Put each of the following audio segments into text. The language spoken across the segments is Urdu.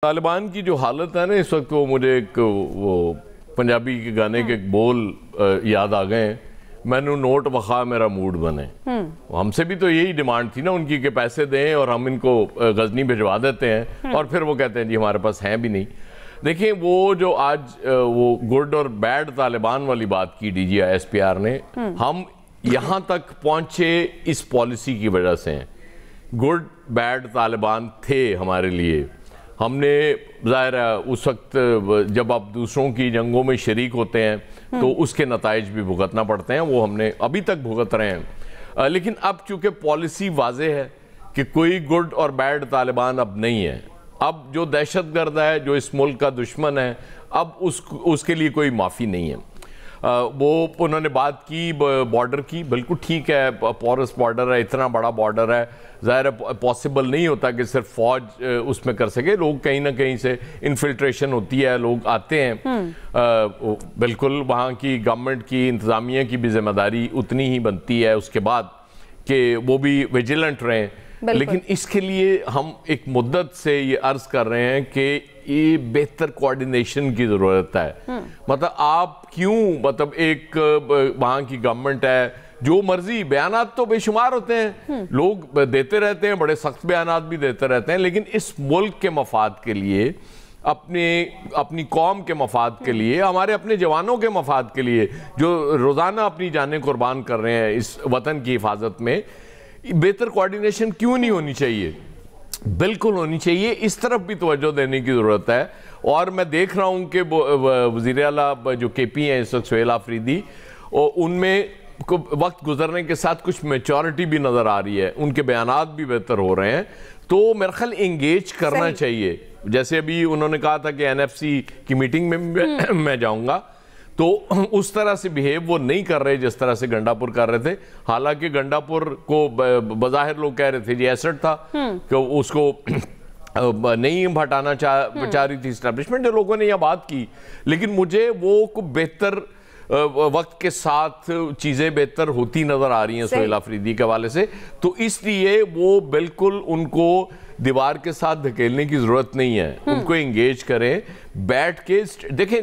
طالبان کی جو حالت ہے نا اس وقت، وہ مجھے ایک وہ پنجابی کے گانے کے ایک بول یاد آ گئے ہیں، میں نے نوٹ بخوا میرا موڈ بنے۔ ہم سے بھی تو یہی ڈیمانڈ تھی نا ان کی کہ پیسے دیں اور ہم ان کو غزنی بھجوا دیتے ہیں، اور پھر وہ کہتے ہیں جی ہمارے پاس ہیں بھی نہیں۔ دیکھیں وہ جو آج وہ گڈ اور بیڈ طالبان والی بات کی D G I S P R نے، ہم یہاں تک پہنچے اس پالیسی کی وجہ سے ہیں۔ گڈ بیڈ طالبان تھے ہمارے لیے، ہم نے ظاہر ہے اس وقت جب آپ دوسروں کی جنگوں میں شریک ہوتے ہیں تو اس کے نتائج بھی بھگتنا پڑتے ہیں، وہ ہم نے ابھی تک بھگت رہے ہیں۔ لیکن اب چونکہ پالیسی واضح ہے کہ کوئی گڈ اور بیڈ طالبان اب نہیں ہے، اب جو دہشت گرد ہے، جو اس ملک کا دشمن ہے، اب اس کے لیے کوئی معافی نہیں ہے۔ وہ انہوں نے بات کی بارڈر کی، بالکل ٹھیک ہے، پورس بارڈر ہے، اتنا بڑا بارڈر ہے، ظاہر ہے پاسبل نہیں ہوتا کہ صرف فوج اس میں کر سکے، لوگ کہیں نہ کہیں سے انفلٹریشن ہوتی ہے، لوگ آتے ہیں، بالکل وہاں کی گورنمنٹ کی انتظامیہ کی بھی ذمہ داری اتنی ہی بنتی ہے اس کے بعد کہ وہ بھی ویجیلنٹ رہیں۔ لیکن اس کے لیے ہم ایک مدت سے یہ عرض کر رہے ہیں کہ یہ بہتر کوارڈینیشن کی ضرورت ہے۔ مطلب آپ کیوں ایک وہاں کی گورنمنٹ ہے، جو مرضی بیانات تو بے شمار ہوتے ہیں، لوگ دیتے رہتے ہیں، بڑے سخت بیانات بھی دیتے رہتے ہیں، لیکن اس ملک کے مفاد کے لیے، اپنی قوم کے مفاد کے لیے، ہمارے اپنے جوانوں کے مفاد کے لیے جو روزانہ اپنی جانیں قربان کر رہے ہیں اس وطن کی حفاظت میں، بہتر کوارڈینیشن کیوں نہیں ہونی چاہیے؟ بالکل ہونی چاہیے، اس طرف بھی توجہ دینے کی ضرورت ہے۔ اور میں دیکھ رہا ہوں کہ وزیر اعلیٰ جو کے پی ہیں اس وقت سہیل آفریدی، ان میں وقت گزرنے کے ساتھ کچھ میچورٹی بھی نظر آ رہی ہے، ان کے بیانات بھی بہتر ہو رہے ہیں، تو میرے خیال انگیج کرنا چاہیے۔ جیسے ابھی انہوں نے کہا تھا کہ این ایف سی کی میٹنگ میں میں جاؤں گا، تو اس طرح سے بیہیو وہ نہیں کر رہے جس طرح سے گنڈا پور کر رہے تھے۔ حالانکہ گنڈا پور کو بظاہر لوگ کہہ رہے تھے جی ایسٹ تھا کہ اس کو نہیں ہٹانا چاہ رہی تھی اسٹیبلشمنٹ، جو لوگوں نے یہ بات کی، لیکن مجھے وہ بہتر وقت کے ساتھ چیزیں بہتر ہوتی نظر آ رہی ہیں سہیل آفریدی کے حوالے سے، تو اس لیے وہ بالکل ان کو دیوار کے ساتھ دھکیلنے کی ضرورت نہیں ہے، ان کو انگیج کریں، بیٹھ کے دیکھیں۔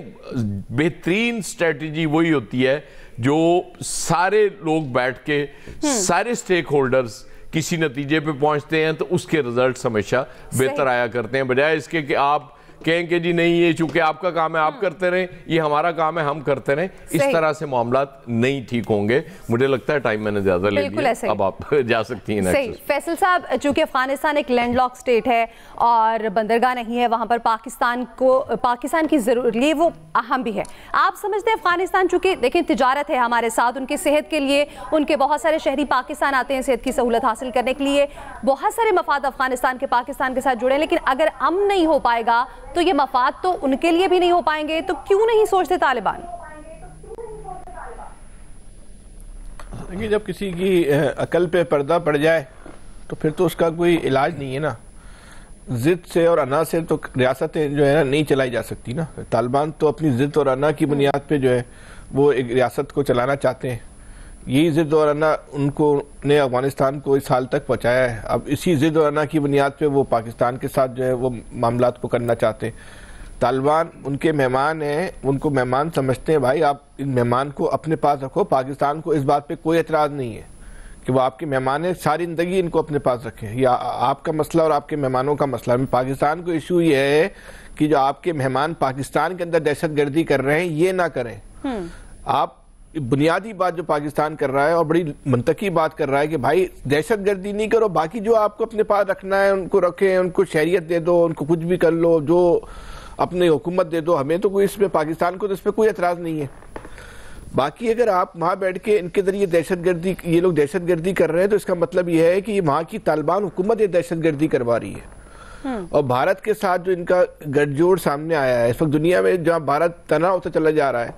بہترین اسٹریٹجی وہی ہوتی ہے جو سارے لوگ بیٹھ کے، سارے سٹیک ہولڈرز کسی نتیجے پہ پہنچتے ہیں تو اس کے رزلٹس ہمیشہ بہتر آیا کرتے ہیں، بجائے اس کے کہ آپ کہیں کہ جی نہیں یہ چونکہ آپ کا کام ہے آپ کرتے رہیں، یہ ہمارا کام ہے ہم کرتے رہیں۔ اس طرح سے معاملات نہیں ٹھیک ہوں گے۔ مجھے لگتا ہے ٹائم میں نے زیادہ لے لیا، اب آپ جا سکتی ہیں۔ صحیح فیصل صاحب، چونکہ افغانستان ایک لینڈ لاک سٹیٹ ہے اور بندرگاہ نہیں ہے، وہاں پر پاکستان کی ضرورت لیے وہ اہم بھی ہے۔ آپ سمجھتے ہیں افغانستان چونکہ دیکھیں تجارت ہے ہمارے ساتھ، ان کی صحت کے لیے ان کے بہت سارے شہری پاکستان آتے ہیں صحت کی سہولت حاصل کرنے کے لیے، بہت سارے مفاد افغانستان کے پاکستان کے ساتھ جڑے ہیں، لیکن اگر امن نہیں ہو پائے گا تو یہ مفاد تو ان کے لیے بھی نہیں ہو پائیں گے، تو کیوں نہیں سوچتے طالبان؟ دیکھیں جب کسی کی عقل پہ پردہ پڑ جائے تو پھر تو اس کا کوئی علاج نہیں ہے نا۔ ضد سے اور انا سے تو ریاستیں جو ہے نا نہیں چلائی جا سکتی نا۔ طالبان تو اپنی ضد اور انا کی بنیاد پہ جو ہے وہ ایک ریاست کو چلانا چاہتے ہیں، یہی ضد اور انا ان کو نے افغانستان کو اس حال تک پہنچایا ہے۔ اب اسی ضد اور انا کی بنیاد پہ وہ پاکستان کے ساتھ جو ہے وہ معاملات کو کرنا چاہتے ہیں۔ طالبان ان کے مہمان ہیں، ان کو مہمان سمجھتے ہیں، بھائی آپ ان مہمان کو اپنے پاس رکھو۔ پاکستان کو اس بات پہ کوئی اعتراض نہیں ہے کہ وہ آپ کے مہمان ہیں، ساری زندگی ان کو اپنے پاس رکھیں، یا آپ کا مسئلہ اور آپ کے مہمانوں کا مسئلہ۔ پاکستان کو ایشو یہ ہے کہ جو آپ کے مہمان پاکستان کے اندر دہشت گردی کر رہے ہیں یہ نہ کریں۔ آپ بنیادی بات جو پاکستان کر رہا ہے اور بڑی منطقی بات کر رہا ہے کہ بھائی دہشت گردی نہیں کرو، باقی جو آپ کو اپنے پاس رکھنا ہے ان کو رکھیں، ان کو شہریت دے دو، ان کو کچھ بھی کر لو، جو اپنی حکومت دے دو، ہمیں تو کوئی اس پہ پاکستان کو تو اس پہ کوئی اعتراض نہیں ہے۔ باقی اگر آپ وہاں بیٹھ کے ان کے ذریعے دہشت گردی، یہ لوگ دہشت گردی کر رہے ہیں تو اس کا مطلب یہ ہے کہ یہ وہاں کی طالبان حکومت یہ دہشت گردی کروا رہی ہے۔ اور بھارت کے ساتھ جو ان کا گٹھ جوڑ سامنے آیا ہے اس وقت دنیا میں، جہاں بھارت تنہا ہوتا چلا جا رہا ہے،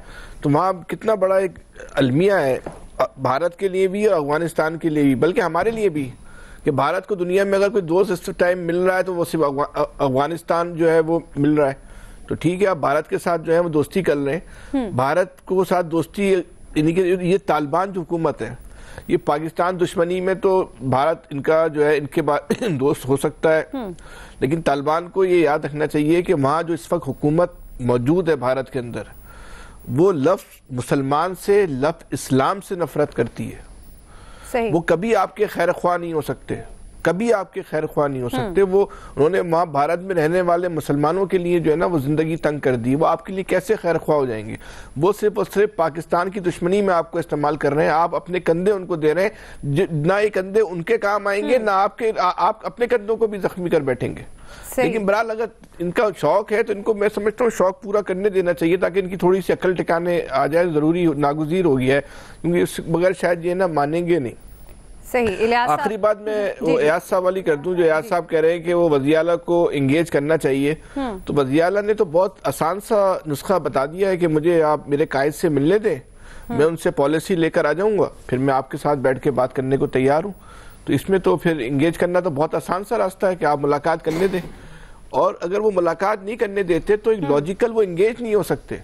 تو وہاں کتنا بڑا ایک المیہ ہے بھارت کے لیے بھی اور افغانستان کے لیے بھی، بلکہ ہمارے لیے بھی، کہ بھارت کو دنیا میں اگر کوئی دوست اس ٹائم مل رہا ہے تو وہ صرف افغانستان جو ہے وہ مل رہا ہے۔ تو ٹھیک ہے آپ بھارت کے ساتھ جو ہے وہ دوستی کر رہے ہیں، بھارت کو ساتھ دوستی، یعنی کہ یہ طالبان جو حکومت ہے یہ پاکستان دشمنی میں تو بھارت ان کا جو ہے ان کے دوست ہو سکتا ہے، لیکن طالبان کو یہ یاد رکھنا چاہیے کہ وہاں جو اس وقت حکومت موجود ہے بھارت کے اندر، وہ لفظ مسلمان سے، لفظ اسلام سے نفرت کرتی ہے. صحیح. وہ کبھی آپ کے خیر خواہ نہیں ہو سکتے، کبھی آپ کے خیر خواہ نہیں ہو سکتے. انہوں نے وہاں بھارت میں رہنے والے مسلمانوں کے لیے جو ہے نا وہ زندگی تنگ کر دی. وہ آپ کے لیے کیسے خیر خواہ ہو جائیں گے؟ وہ صرف اور صرف پاکستان کی دشمنی میں آپ کو استعمال کر رہے ہیں. آپ اپنے کندھے ان کو دے رہے ہیں، نہ یہ کندھے ان کے کام آئیں گے، نہ آپ اپنے کندھوں کو بھی زخمی کر بیٹھیں گے. لیکن بہرحال اگر ان کا شوق ہے تو ان کو میں سمجھتا ہوں شوق پورا کرنے دینا چاہیے، تاکہ ان کی تھوڑی سی عقل ٹھکانے آ جائے. ضروری ناگزیر ہو گیا ہے، کیونکہ اس بغیر شاید یہ نہ مانیں گے نہیں. صحیح. آخری بات میں وہ ایاز صاحب والی کر دوں، جو ایاز صاحب کہہ رہے ہیں کہ وہ وزیر اعلیٰ کو انگیج کرنا چاہیے. تو وزیر اعلیٰ نے تو بہت آسان سا نسخہ بتا دیا ہے کہ مجھے آپ میرے قائد سے ملنے دیں، میں ان سے پالیسی لے کر آ جاؤں گا، پھر میں آپ کے ساتھ بیٹھ کے بات کرنے کو تیار ہوں. تو اس میں تو پھر انگیج کرنا تو بہت آسان سا راستہ ہے کہ آپ ملاقات کرنے دیں. اور اگر وہ ملاقات نہیں کرنے دیتے تو لاجیکل وہ انگیج نہیں ہو سکتے.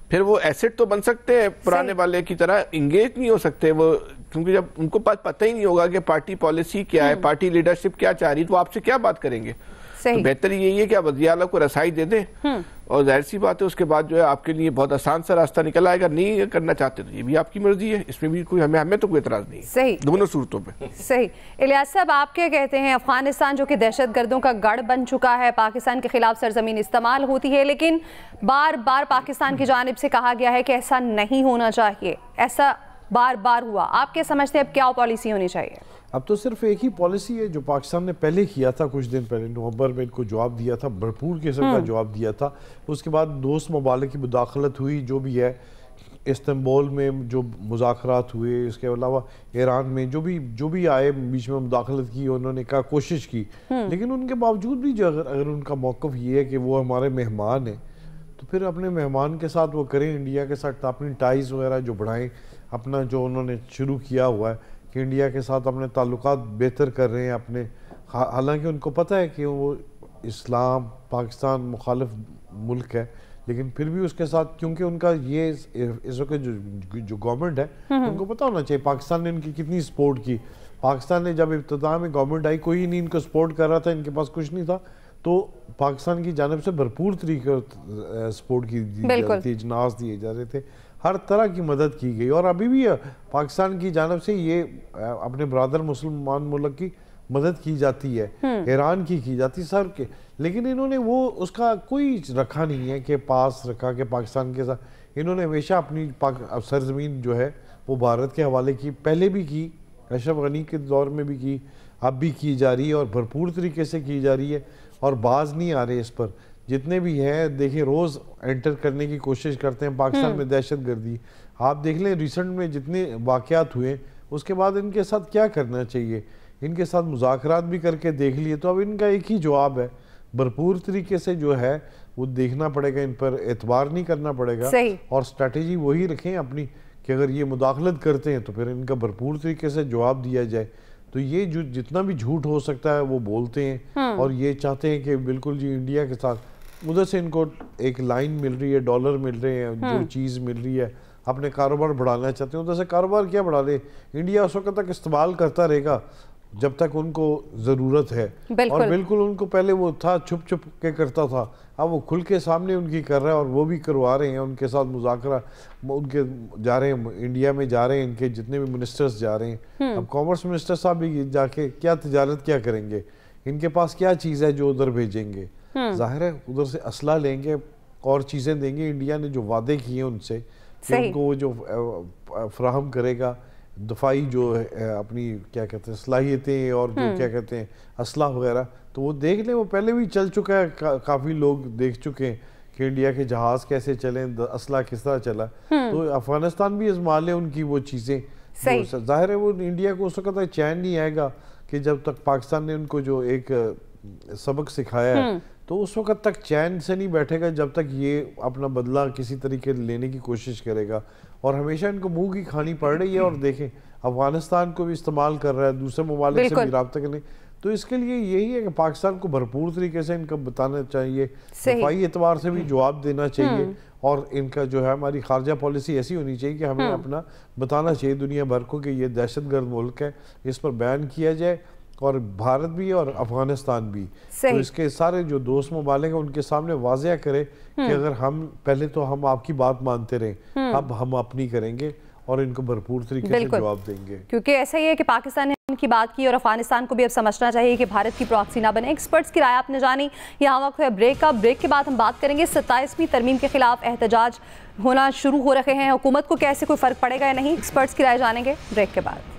پھر وہ ایسٹ تو بن سکتے ہیں پرانے والے کی طرح، انگیج نہیں ہو سکتے وہ، کیونکہ جب ان کو پتہ ہی نہیں ہوگا کہ پارٹی پالیسی کیا ہے، پارٹی لیڈرشپ کیا چاہ رہی، تو آپ سے کیا بات کریں گے. تو بہتر یہی ہے کہ آپ وزیر اعلیٰ کو رسائی دے دیں، اور ظاہر سی بات ہے اس کے بعد جو ہے آپ کے لیے بہت آسان سا راستہ نکل آئے گا. نہیں کرنا چاہتے تو یہ بھی آپ کی مرضی ہے، اس میں بھی کوئی ہمیں تو کوئی اعتراض نہیں ہے. صحیح. دونوں صورتوں پہ. صحیح. الیاس صاحب آپ کیا کہتے ہیں؟ افغانستان جو کہ دہشت گردوں کا گڑھ بن چکا ہے، پاکستان کے خلاف سرزمین استعمال ہوتی ہے، لیکن بار بار پاکستان کی جانب سے کہا گیا ہے کہ ایسا نہیں ہونا چاہیے، ایسا بار بار ہوا. آپ کیا سمجھتے ہیں اب کیا پالیسی ہونی چاہیے؟ اب تو صرف ایک ہی پالیسی ہے جو پاکستان نے پہلے کیا تھا، کچھ دن پہلے نومبر میں ان کو جواب دیا تھا، بھرپور قسم کا جواب دیا تھا. اس کے بعد دوست ممالک کی مداخلت ہوئی، جو بھی ہے استنبول میں جو مذاکرات ہوئے، اس کے علاوہ ایران میں جو بھی آئے بیچ میں مداخلت کی، انہوں نے کوشش کی. لیکن ان کے باوجود بھی جو اگر ان کا موقف یہ ہے کہ وہ ہمارے مہمان ہیں، تو پھر اپنے مہمان کے ساتھ وہ کریں، انڈیا کے ساتھ اپنی ٹائز وغیرہ جو بڑھائیں. اپنا جو انہوں نے شروع کیا ہوا ہے کہ انڈیا کے ساتھ اپنے تعلقات بہتر کر رہے ہیں اپنے، حالانکہ ان کو پتہ ہے کہ وہ اسلام پاکستان مخالف ملک ہے، لیکن پھر بھی اس کے ساتھ، کیونکہ ان کا یہ اس وقت جو گورنمنٹ ہے ان کو پتہ ہونا چاہیے پاکستان نے ان کی کتنی سپورٹ کی. پاکستان نے جب ابتدا میں گورنمنٹ آئی کوئی نہیں ان کو سپورٹ کر رہا تھا، ان کے پاس کچھ نہیں تھا، تو پاکستان کی جانب سے بھرپور طریقے سپورٹ کی جاتی تھی، اجناس دیے جا رہے تھے، ہر طرح کی مدد کی گئی. اور ابھی بھی پاکستان کی جانب سے یہ اپنے برادر مسلمان ملک کی مدد کی جاتی ہے، ایران کی جاتی سر کے. لیکن انہوں نے وہ اس کا کوئی رکھا نہیں ہے کہ پاس رکھا کہ پاکستان کے ساتھ. انہوں نے ہمیشہ اپنی سرزمین جو ہے وہ بھارت کے حوالے کی، پہلے بھی کی، اشرف غنی کے دور میں بھی کی، اب بھی کی جا رہی ہے اور بھرپور طریقے سے کی جا رہی ہے، اور باز نہیں آ رہے اس پر. جتنے بھی ہیں دیکھیں روز انٹر کرنے کی کوشش کرتے ہیں پاکستان میں دہشت گردی. آپ دیکھ لیں ریسنٹ میں جتنے واقعات ہوئے اس کے بعد ان کے ساتھ کیا کرنا چاہیے، ان کے ساتھ مذاکرات بھی کر کے دیکھ لیے. تو اب ان کا ایک ہی جواب ہے، بھرپور طریقے سے جو ہے وہ دیکھنا پڑے گا، ان پر اعتبار نہیں کرنا پڑے گا، اور اسٹریٹجی وہی رکھیں اپنی کہ اگر یہ مداخلت کرتے ہیں تو پھر ان کا بھرپور طریقے سے جواب دیا جائے. تو یہ جو جتنا بھی جھوٹ ہو سکتا ہے وہ بولتے ہیں، اور یہ چاہتے ہیں کہ بالکل جی انڈیا کے ساتھ ادھر سے ان کو ایک لائن مل رہی ہے، ڈالر مل رہے ہیں، جو چیز مل رہی ہے، اپنے کاروبار بڑھانا چاہتے ہیں. ادھر سے کاروبار کیا بڑھا لے، انڈیا اس وقت تک استعمال کرتا رہے گا جب تک ان کو ضرورت ہے. اور بالکل ان کو پہلے وہ تھا چھپ چھپ کے کرتا تھا، اب وہ کھل کے سامنے ان کی کر رہا ہے، اور وہ بھی کروا رہے ہیں ان کے ساتھ مذاکرہ. ان کے جا رہے ہیں انڈیا میں، جا رہے ہیں ان کے جتنے بھی منسٹرز جا رہے ہیں. اب کامرس منسٹر صاحب بھی جا کے کیا تجارت کیا کریں گے، ان کے پاس کیا چیز ہے جو ادھر بھیجیں گے. ظاہر ہے ادھر سے اسلحہ لیں گے اور چیزیں دیں گے. انڈیا نے جو وعدے کیے ہیں ان سے کہ ان کو وہ جو فراہم کرے گا دفاعی جو اپنی کیا کہتے ہیں صلاحیتیں اور جو کیا کہتے ہیں اسلحہ وغیرہ، تو وہ دیکھ لیں، وہ پہلے بھی چل چکا ہے، کافی لوگ دیکھ چکے ہیں کہ انڈیا کے جہاز کیسے چلیں، اسلحہ کس طرح چلا. تو افغانستان بھی ازما لے ان کی وہ چیزیں. ظاہر ہے وہ انڈیا کو اس وقت چین نہیں آئے گا کہ جب تک پاکستان نے ان کو جو ایک سبق سکھایا ہے، تو اس وقت تک چین سے نہیں بیٹھے گا جب تک یہ اپنا بدلہ کسی طریقے لینے کی کوشش کرے گا. اور ہمیشہ ان کو منہ کی کھانی پڑ رہی ہے. اور دیکھیں افغانستان کو بھی استعمال کر رہا ہے، دوسرے ممالک سے بھی رابطہ کرنے. تو اس کے لیے یہی ہے کہ پاکستان کو بھرپور طریقے سے ان کا بتانا چاہیے، دفاعی اعتبار سے بھی جواب دینا چاہیے، اور ان کا جو ہے ہماری خارجہ پالیسی ایسی ہونی چاہیے کہ ہمیں اپنا بتانا چاہیے دنیا بھر کو کہ یہ دہشت گرد ملک ہے، اس پر بیان کیا جائے، اور بھارت بھی اور افغانستان بھی، تو اس کے سارے جو دوست ممالک ہیں ان کے سامنے واضح کرے کہ اگر ہم پہلے تو ہم آپ کی بات مانتے رہیں، اب ہم اپنی کریں گے اور ان کو بھرپور طریقے سے جواب دیں گے، کیونکہ ایسا ہی ہے کہ پاکستان نے ان کی بات کی اور افغانستان کو بھی اب سمجھنا چاہیے کہ بھارت کی پراکسی نہ بنے۔ ایکسپرٹس کی رائے آپ نے جانی، یہاں وقت ہے بریک کا، بریک کے بعد ہم بات کریں گے 27ویں ترمیم کے خلاف احتجاج ہونا شروع ہو رہے ہیں، حکومت کو کیسے کوئی فرق پڑے گا یا نہیں، ایکسپرٹس کی رائے جانیں گے بریک کے بعد۔